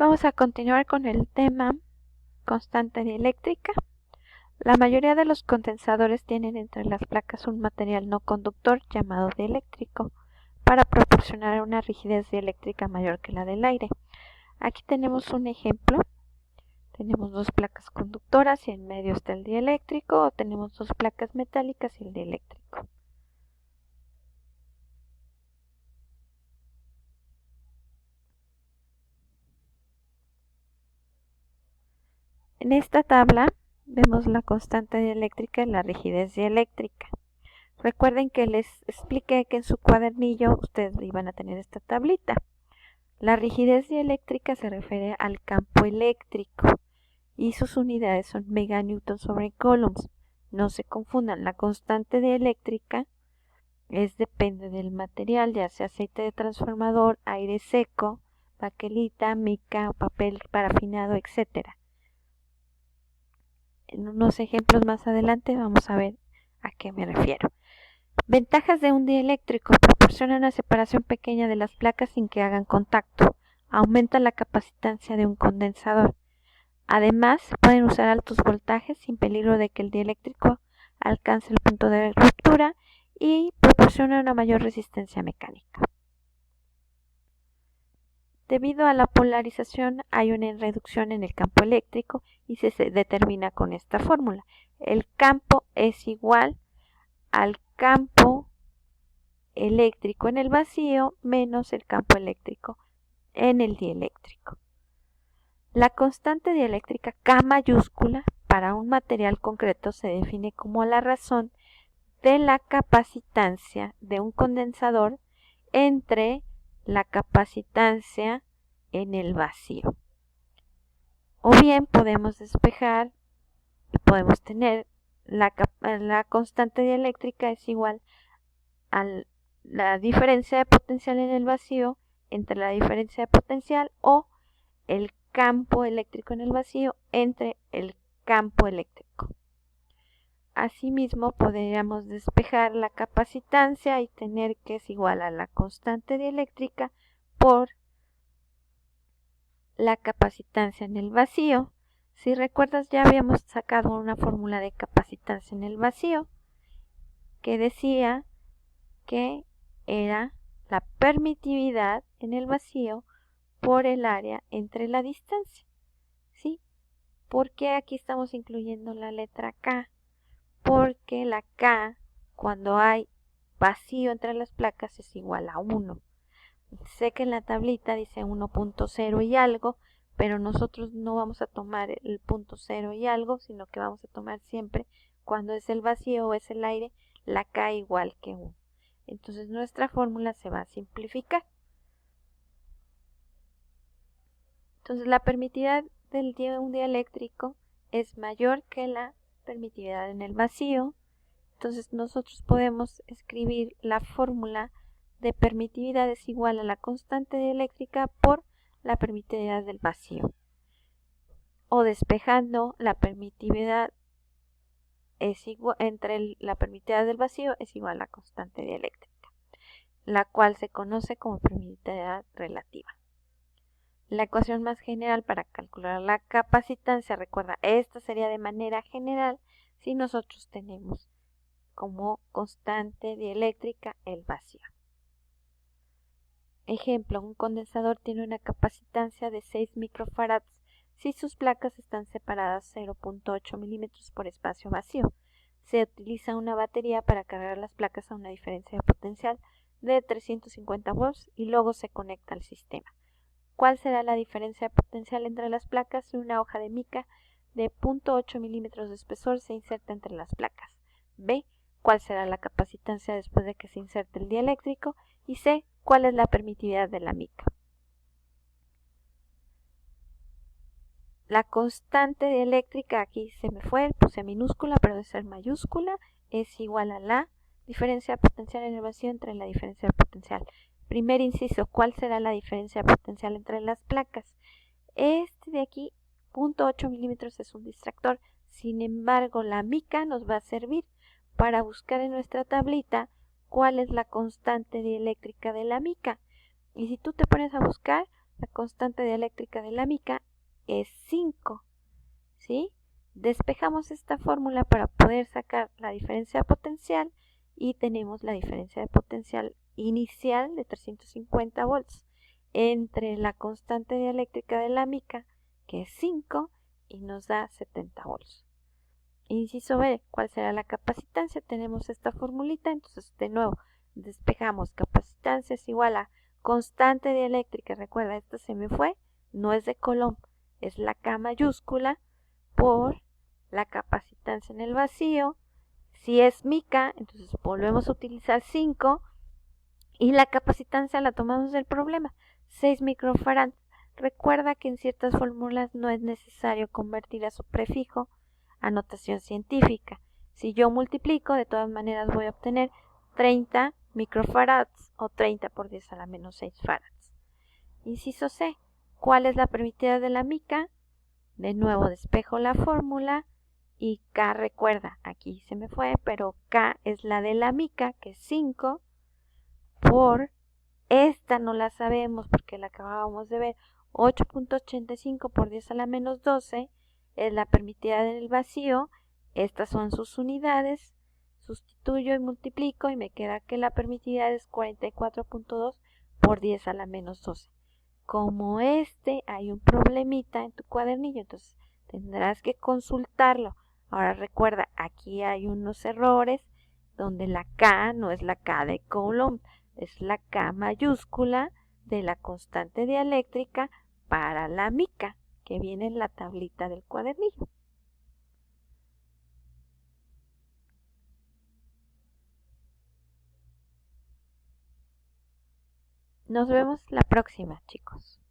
Vamos a continuar con el tema constante dieléctrica. La mayoría de los condensadores tienen entre las placas un material no conductor llamado dieléctrico para proporcionar una rigidez dieléctrica mayor que la del aire. Aquí tenemos un ejemplo. Tenemos dos placas conductoras y en medio está el dieléctrico, o tenemos dos placas metálicas y el dieléctrico. En esta tabla vemos la constante dieléctrica y la rigidez dieléctrica. Recuerden que les expliqué que en su cuadernillo ustedes iban a tener esta tablita. La rigidez dieléctrica se refiere al campo eléctrico y sus unidades son meganewton sobre coulombs. No se confundan, la constante dieléctrica depende del material, ya sea aceite de transformador, aire seco, baquelita, mica, papel parafinado, etc. En unos ejemplos más adelante vamos a ver a qué me refiero. Ventajas de un dieléctrico: proporciona una separación pequeña de las placas sin que hagan contacto, aumenta la capacitancia de un condensador. Además, pueden usar altos voltajes sin peligro de que el dieléctrico alcance el punto de ruptura y proporciona una mayor resistencia mecánica. Debido a la polarización hay una reducción en el campo eléctrico y se determina con esta fórmula. El campo es igual al campo eléctrico en el vacío menos el campo eléctrico en el dieléctrico. La constante dieléctrica K mayúscula para un material concreto se define como la razón de la capacitancia de un condensador entre la capacitancia en el vacío. O bien podemos despejar y podemos tener la constante dieléctrica es igual a la diferencia de potencial en el vacío entre la diferencia de potencial o el campo eléctrico en el vacío entre el campo eléctrico. Asimismo, podríamos despejar la capacitancia y tener que es igual a la constante dieléctrica por la capacitancia en el vacío. Si recuerdas, ya habíamos sacado una fórmula de capacitancia en el vacío que decía que era la permitividad en el vacío por el área entre la distancia. ¿Sí? ¿Por qué aquí estamos incluyendo la letra K? Porque la K, cuando hay vacío entre las placas, es igual a 1. Sé que en la tablita dice 1.0 y algo, pero nosotros no vamos a tomar el punto 0 y algo, sino que vamos a tomar siempre, cuando es el vacío o es el aire, la K igual que 1. Entonces nuestra fórmula se va a simplificar. Entonces la permitividad de un dieléctrico es mayor que la permitividad en el vacío. Entonces nosotros podemos escribir la fórmula de permitividad es igual a la constante dieléctrica por la permitividad del vacío. O despejando, la permitividad es igual entre la permitividad del vacío es igual a la constante dieléctrica, la cual se conoce como permitividad relativa. La ecuación más general para calcular la capacitancia, recuerda, esta sería de manera general si nosotros tenemos como constante dieléctrica el vacío. Ejemplo, un condensador tiene una capacitancia de 6 microfarads si sus placas están separadas 0.8 milímetros por espacio vacío. Se utiliza una batería para cargar las placas a una diferencia de potencial de 350 volts y luego se conecta al sistema. ¿Cuál será la diferencia de potencial entre las placas si una hoja de mica de 0.8 milímetros de espesor se inserta entre las placas? B. ¿Cuál será la capacitancia después de que se inserte el dieléctrico? Y C. ¿Cuál es la permitividad de la mica? La constante dieléctrica, aquí se me fue, puse minúscula, pero debe ser mayúscula, es igual a la diferencia de potencial en el vacío entre la diferencia de potencial. Primer inciso, ¿cuál será la diferencia de potencial entre las placas? Este de aquí, 0.8 milímetros, es un distractor. Sin embargo, la mica nos va a servir para buscar en nuestra tablita cuál es la constante dieléctrica de la mica. Y si tú te pones a buscar, la constante dieléctrica de la mica es 5, ¿sí? Despejamos esta fórmula para poder sacar la diferencia potencial y tenemos la diferencia de potencial inicial de 350 volts entre la constante dieléctrica de la mica, que es 5, y nos da 70 volts. Inciso B, ¿cuál será la capacitancia? Tenemos esta formulita, entonces de nuevo despejamos. Capacitancia es igual a constante dieléctrica. Recuerda, esta se me fue, no es de Coulomb, es la K mayúscula por la capacitancia en el vacío. Si es mica, entonces volvemos a utilizar 5 y la capacitancia la tomamos del problema, 6 microfarads. Recuerda que en ciertas fórmulas no es necesario convertir a su prefijo a notación científica. Si yo multiplico, de todas maneras voy a obtener 30 microfarads o 30 por 10 a la menos 6 farads. Inciso C, ¿cuál es la permitida de la mica? De nuevo despejo la fórmula y K, recuerda, aquí se me fue, pero K es la de la mica, que es 5, por esta no la sabemos porque la acabábamos de ver, 8.85 por 10 a la menos 12 es la permitida del vacío. Estas son sus unidades, sustituyo y multiplico y me queda que la permitida es 44.2 por 10 a la menos 12. Como hay un problemita en tu cuadernillo, entonces tendrás que consultarlo. Ahora recuerda, aquí hay unos errores donde la K no es la K de Coulomb, es la K mayúscula de la constante dieléctrica para la mica, que viene en la tablita del cuadernillo. Nos vemos la próxima, chicos.